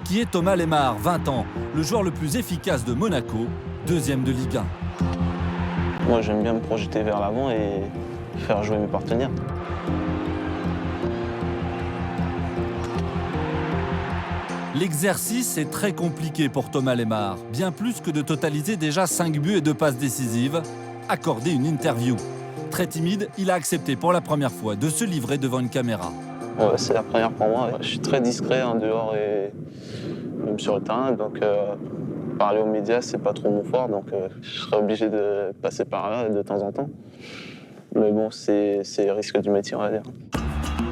Qui est Thomas Lemar, 20 ans, le joueur le plus efficace de Monaco, deuxième de Ligue 1. Moi, j'aime bien me projeter vers l'avant et faire jouer mes partenaires. L'exercice est très compliqué pour Thomas Lemar, bien plus que de totaliser déjà 5 buts et 2 passes décisives, accorder une interview. Très timide, il a accepté pour la première fois de se livrer devant une caméra. Ouais, c'est la première pour moi. Je suis très discret en dehors et même sur le terrain, donc parler aux médias, c'est pas trop mon fort, donc je serais obligé de passer par là de temps en temps. Mais bon, c'est le risque du métier, on va dire.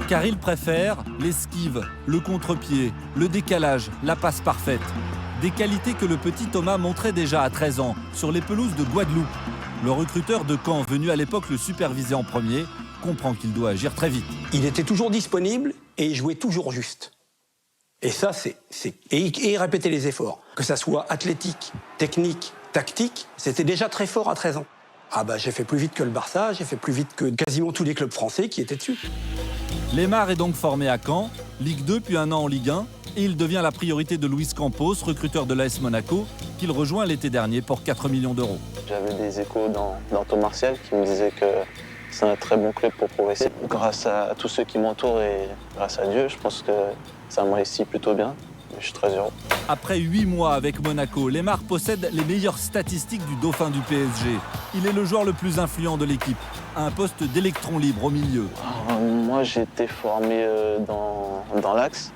Car il préfère l'esquive, le contre-pied, le décalage, la passe parfaite. Des qualités que le petit Thomas montrait déjà à 13 ans sur les pelouses de Guadeloupe. Le recruteur de Caen, venu à l'époque le superviser en premier, comprend qu'il doit agir très vite. Il était toujours disponible et il jouait toujours juste. Et ça, et il répétait les efforts. Que ça soit athlétique, technique, tactique, c'était déjà très fort à 13 ans. Ah bah j'ai fait plus vite que le Barça, j'ai fait plus vite que quasiment tous les clubs français qui étaient dessus. Lemar est donc formé à Caen, Ligue 2 puis un an en Ligue 1, et il devient la priorité de Luis Campos, recruteur de l'AS Monaco, qu'il rejoint l'été dernier pour 4 millions d'euros. J'avais des échos dans Tom Martial qui me disaient que c'est un très bon club pour progresser. Grâce à tous ceux qui m'entourent et grâce à Dieu, je pense que ça me réussit plutôt bien. Je suis très heureux. Après 8 mois avec Monaco, Lemar possède les meilleures statistiques du dauphin du PSG. Il est le joueur le plus influent de l'équipe, à un poste d'électron libre au milieu. Moi, j'ai été formé dans l'axe.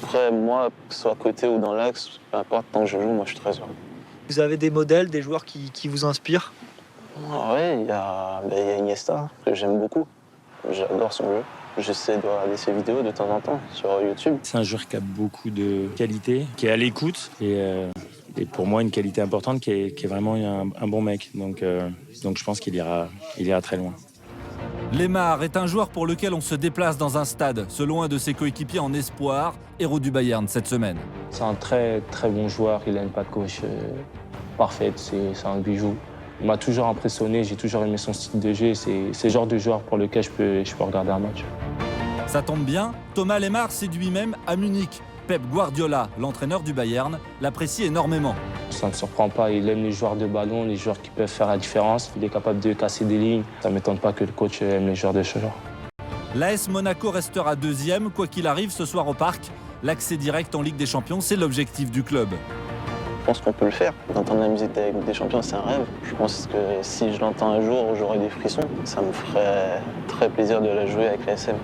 Après, moi, que ce soit à côté ou dans l'axe, peu importe, tant que je joue, moi, je suis très heureux. Vous avez des modèles, des joueurs qui vous inspirent? Oui, il y a Iniesta, que j'aime beaucoup. J'adore son jeu. J'essaie de regarder ses vidéos de temps en temps sur YouTube. C'est un joueur qui a beaucoup de qualité, qui est à l'écoute et pour moi une qualité importante, qui est vraiment un bon mec. Donc je pense qu'il ira très loin. Lemar est un joueur pour lequel on se déplace dans un stade, selon un de ses coéquipiers en espoir, héros du Bayern cette semaine. C'est un très très bon joueur, il a une patte gauche parfaite, c'est un bijou. Il m'a toujours impressionné, j'ai toujours aimé son style de jeu. C'est le genre de joueur pour lequel je peux regarder un match. Ça tombe bien, Thomas Lemar séduit même à Munich. Pep Guardiola, l'entraîneur du Bayern, l'apprécie énormément. Ça ne me surprend pas, il aime les joueurs de ballon, les joueurs qui peuvent faire la différence. Il est capable de casser des lignes. Ça ne m'étonne pas que le coach aime les joueurs de ce genre. L'AS Monaco restera deuxième, quoi qu'il arrive ce soir au Parc. L'accès direct en Ligue des Champions, c'est l'objectif du club. Je pense qu'on peut le faire. D'entendre la musique de la Ligue des Champions, c'est un rêve. Je pense que si je l'entends un jour, j'aurai des frissons. Ça me ferait très plaisir de la jouer avec l'ASM.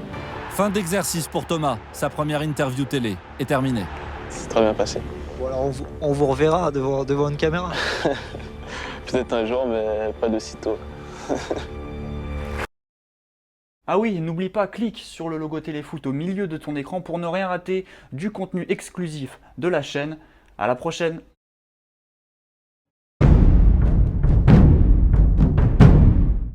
Fin d'exercice pour Thomas. Sa première interview télé est terminée. C'est très bien passé. Ou alors on vous reverra devant une caméra. Peut-être un jour, mais pas de sitôt. Ah oui, n'oublie pas, clique sur le logo Téléfoot au milieu de ton écran pour ne rien rater du contenu exclusif de la chaîne. À la prochaine!